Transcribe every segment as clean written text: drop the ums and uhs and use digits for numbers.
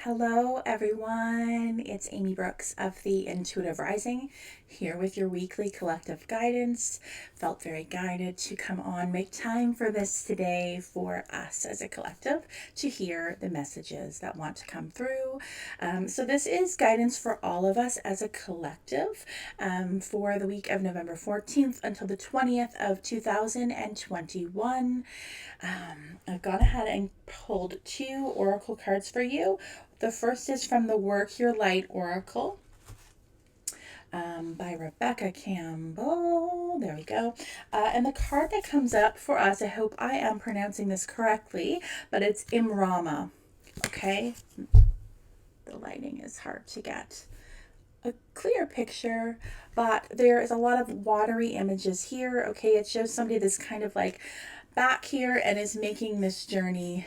Hello, everyone. It's Amy Brookes of the Intuitive Rising here with your weekly collective guidance. Felt very guided to come on, make time for this today for us as a collective to hear the messages that want to come through. So, this is guidance for all of us as a collective for the week of November 14th until the 20th of 2021. I've gone ahead and pulled two oracle cards for you. The first is from the Work Your Light Oracle by Rebecca Campbell. There we go. And the card that comes up for us, I hope I am pronouncing this correctly, but it's Imrama. Okay? The lighting is hard to get a clear picture, but there is a lot of watery images here. Okay, it shows somebody that's kind of like back here and is making this journey,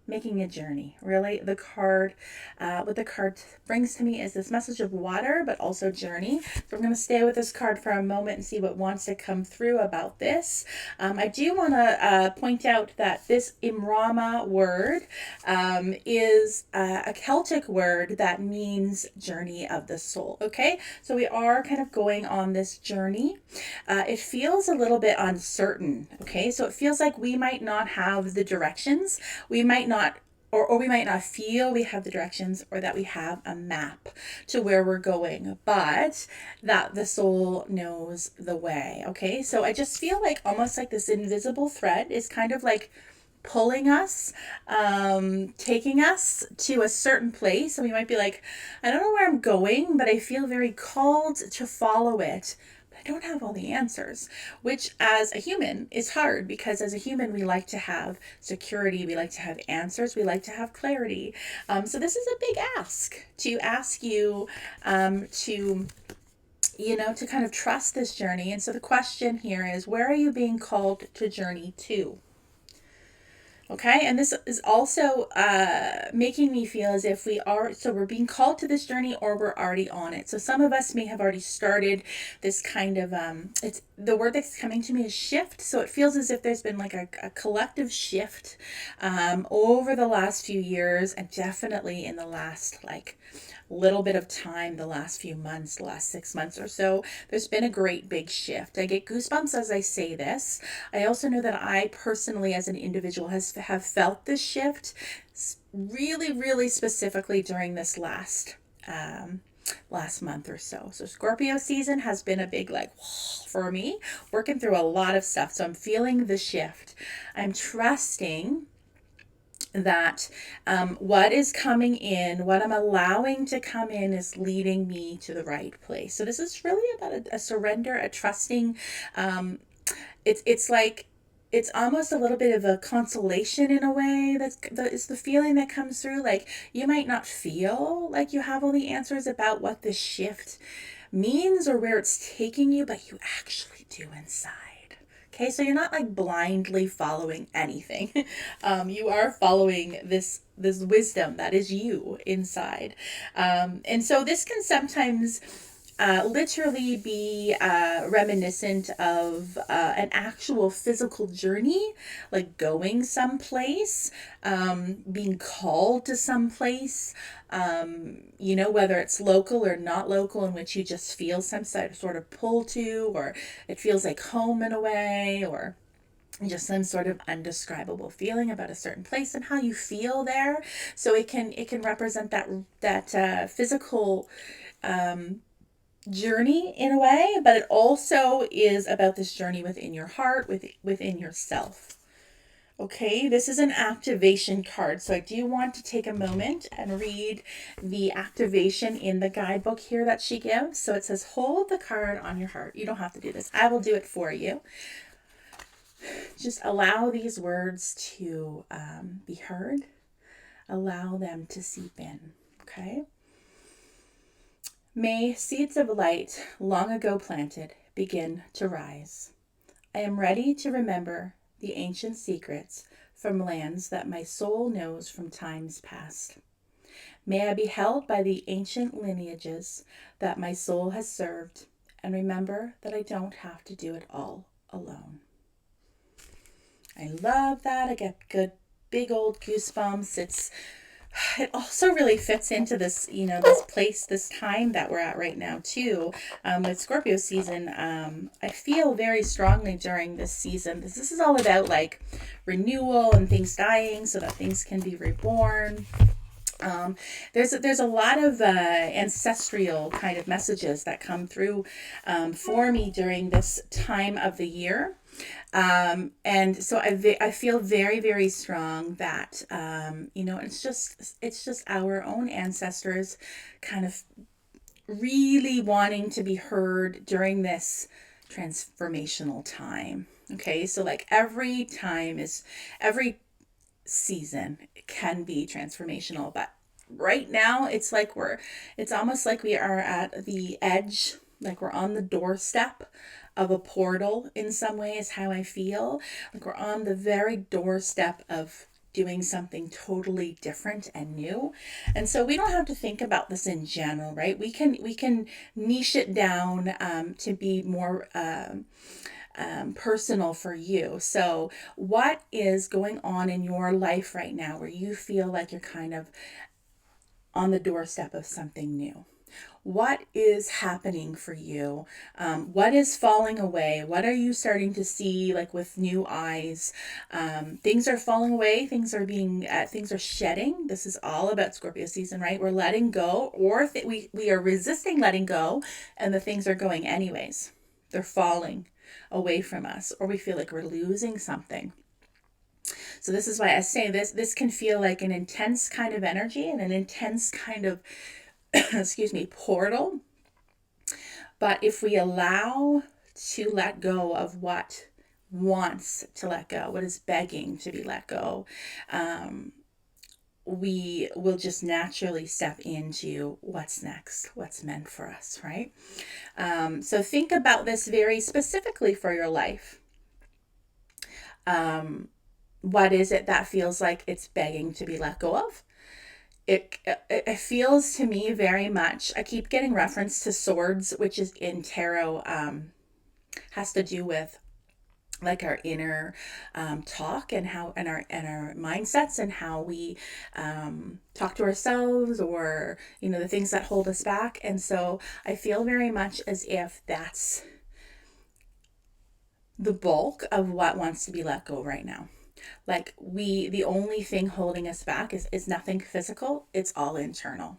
making a journey. Really, the card, what the card brings to me is this message of water, but also journey. So we're going to stay with this card for a moment and see what wants to come through about this. I do want to point out that this Imrama word is a Celtic word that means journey of the soul. Okay, so we are kind of going on this journey. It feels a little bit uncertain. Okay, so it feels like we might not have the directions. We might not, or we might not feel we have the directions or that we have a map to where we're going, but that the soul knows the way. Okay, so I just feel like almost like this invisible thread is kind of like pulling us, taking us to a certain place. And we might be like, I don't know where I'm going, but I feel very called to follow it. I don't have all the answers, which as a human is hard because as a human, we like to have security. We like to have answers. We like to have clarity. So this is a big ask to ask you to kind of trust this journey. And so the question here is, where are you being called to journey to? Okay, and this is also making me feel as if we're being called to this journey or we're already on it. So some of us may have already started this kind of, it's the word that's coming to me is shift. So it feels as if there's been like a collective shift over the last few years and definitely in the last like little bit of time, the last few months, the last 6 months or so, there's been a great big shift. I get goosebumps as I say this. I also know that I personally, as an individual, have felt this shift really, really specifically during this last month or so. So Scorpio season has been a big like for me, working through a lot of stuff. So I'm feeling the shift. I'm trusting that what is coming in, what I'm allowing to come in is leading me to the right place. So this is really about a surrender, a trusting. It's like, it's almost a little bit of a consolation in a way. It's the feeling that comes through. Like you might not feel like you have all the answers about what this shift means or where it's taking you, but you actually do inside. Okay, so you're not like blindly following anything. You are following this wisdom that is you inside. And so this can sometimes literally be reminiscent of an actual physical journey, like going someplace, being called to someplace, whether it's local or not local, in which you just feel some sort of pull to, or it feels like home in a way, or just some sort of undescribable feeling about a certain place and how you feel there. So it can represent that physical journey in a way, but it also is about this journey within your heart, within yourself. Okay, this is an activation card, so I do want to take a moment and read the activation in the guidebook here that she gives. So it says, hold the card on your heart. You don't have to do this. I will do it for you. Just allow these words to be heard. Allow them to seep in, okay? May seeds of light long ago planted begin to rise. I am ready to remember the ancient secrets from lands that my soul knows from times past. May I be held by the ancient lineages that my soul has served and remember that I don't have to do it all alone. I love that. I get good big old goosebumps. It's it also really fits into this, this place, this time that we're at right now too. With Scorpio season, I feel very strongly during this season. This is all about like renewal and things dying so that things can be reborn. There's a lot of ancestral kind of messages that come through for me during this time of the year. And so I feel very, very strong that, it's just our own ancestors kind of really wanting to be heard during this transformational time. Okay. So like every season can be transformational, but right now it's almost like we are at the edge, like we're on the doorstep of a portal in some way is how I feel. Like we're on the very doorstep of doing something totally different and new. And so we don't have to think about this in general, right? We can niche it down to be more personal for you. So what is going on in your life right now where you feel like you're kind of on the doorstep of something new? What is happening for you? What is falling away? What are you starting to see like with new eyes? Things are falling away. Things are shedding. This is all about Scorpio season, right? We're letting go, or we are resisting letting go, and the things are going anyways. They're falling away from us, or we feel like we're losing something. So this is why I say this can feel like an intense kind of energy and an intense kind of excuse me, portal. But if we allow to let go of what wants to let go, what is begging to be let go, we will just naturally step into what's next, what's meant for us, right? So think about this very specifically for your life. What is it that feels like it's begging to be let go of? It feels to me very much, I keep getting reference to swords, which is in tarot, has to do with like our inner talk and how and our mindsets and how we talk to ourselves, or the things that hold us back. And so I feel very much as if that's the bulk of what wants to be let go right now. Like the only thing holding us back is nothing physical, it's all internal.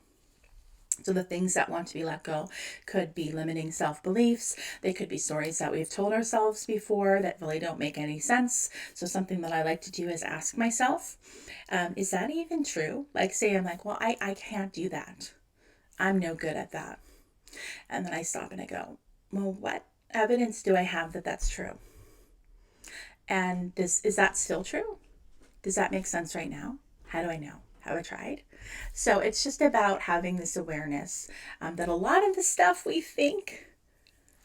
So the things that want to be let go could be limiting self-beliefs. They could be stories that we've told ourselves before that really don't make any sense. So something that I like to do is ask myself, is that even true? Like say I'm like, well, I can't do that. I'm no good at that. And then I stop and I go, well, what evidence do I have that that's true? And is that still true? Does that make sense right now? How do I know? Have I tried? So it's just about having this awareness that a lot of the stuff we think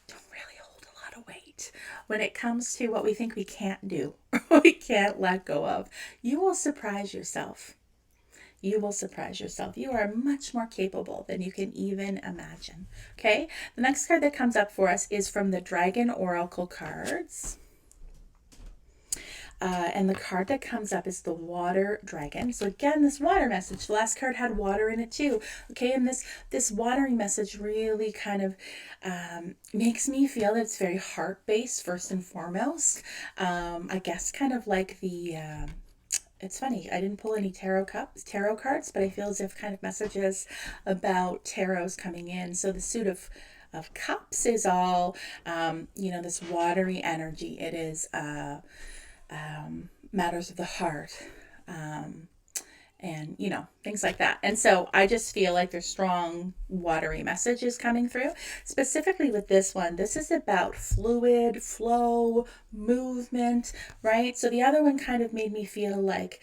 don't really hold a lot of weight when it comes to what we think we can't do or we can't let go of. You will surprise yourself. You will surprise yourself. You are much more capable than you can even imagine. Okay, the next card that comes up for us is from the Dragon Oracle cards. And the card that comes up is the Water Dragon. So again, this water message, the last card had water in it too. Okay, and this watering message really kind of makes me feel that it's very heart-based first and foremost. I guess kind of like the it's funny, I didn't pull any tarot cards, but I feel as if kind of messages about tarots coming in. So the suit of cups is all this watery energy. It is matters of the heart, and things like that. And so I just feel like there's strong watery messages coming through. Specifically with this one, this is about fluid flow, movement, right? So the other one kind of made me feel like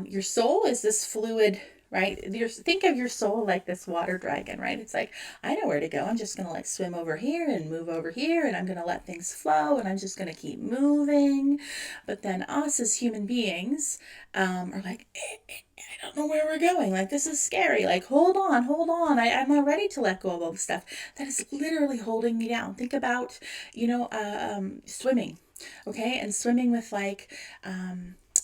your soul is this fluid, right? Think of your soul like this water dragon, right? It's like, I know where to go. I'm just going to like swim over here and move over here, and I'm going to let things flow, and I'm just going to keep moving. But then us as human beings are like, I don't know where we're going. Like, this is scary. Like, hold on. I'm not ready to let go of all the stuff that is literally holding me down. Think about, swimming, okay? And swimming with like,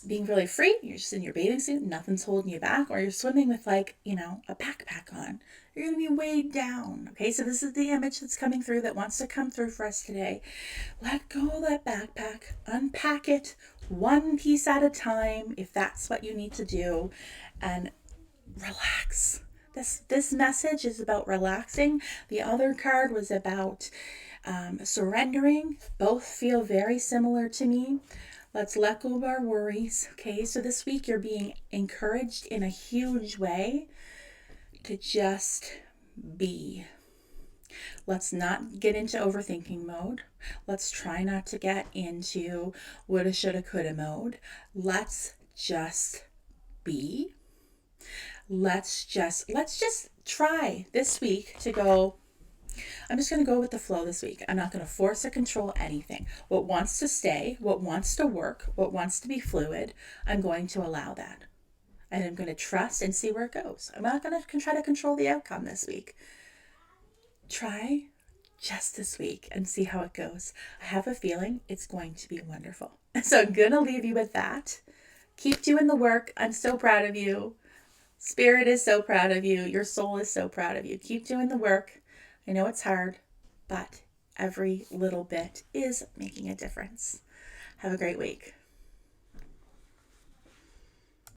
being really free. You're just in your bathing suit, nothing's holding you back, or you're swimming with like, a backpack on. You're going to be weighed down. Okay, so this is the image that's coming through that wants to come through for us today. Let go of that backpack, unpack it one piece at a time if that's what you need to do, and relax. This message is about relaxing. The other card was about surrendering. Both feel very similar to me. Let's let go of our worries. Okay, so this week you're being encouraged in a huge way to just be. Let's not get into overthinking mode. Let's try not to get into woulda, shoulda, coulda mode. Let's just be. Let's just try this week to go, I'm just going to go with the flow this week. I'm not going to force or control anything. What wants to stay, what wants to work, what wants to be fluid, I'm going to allow that. And I'm going to trust and see where it goes. I'm not going to try to control the outcome this week. Try just this week and see how it goes. I have a feeling it's going to be wonderful. So I'm going to leave you with that. Keep doing the work. I'm so proud of you. Spirit is so proud of you. Your soul is so proud of you. Keep doing the work. I know it's hard, but every little bit is making a difference. Have a great week.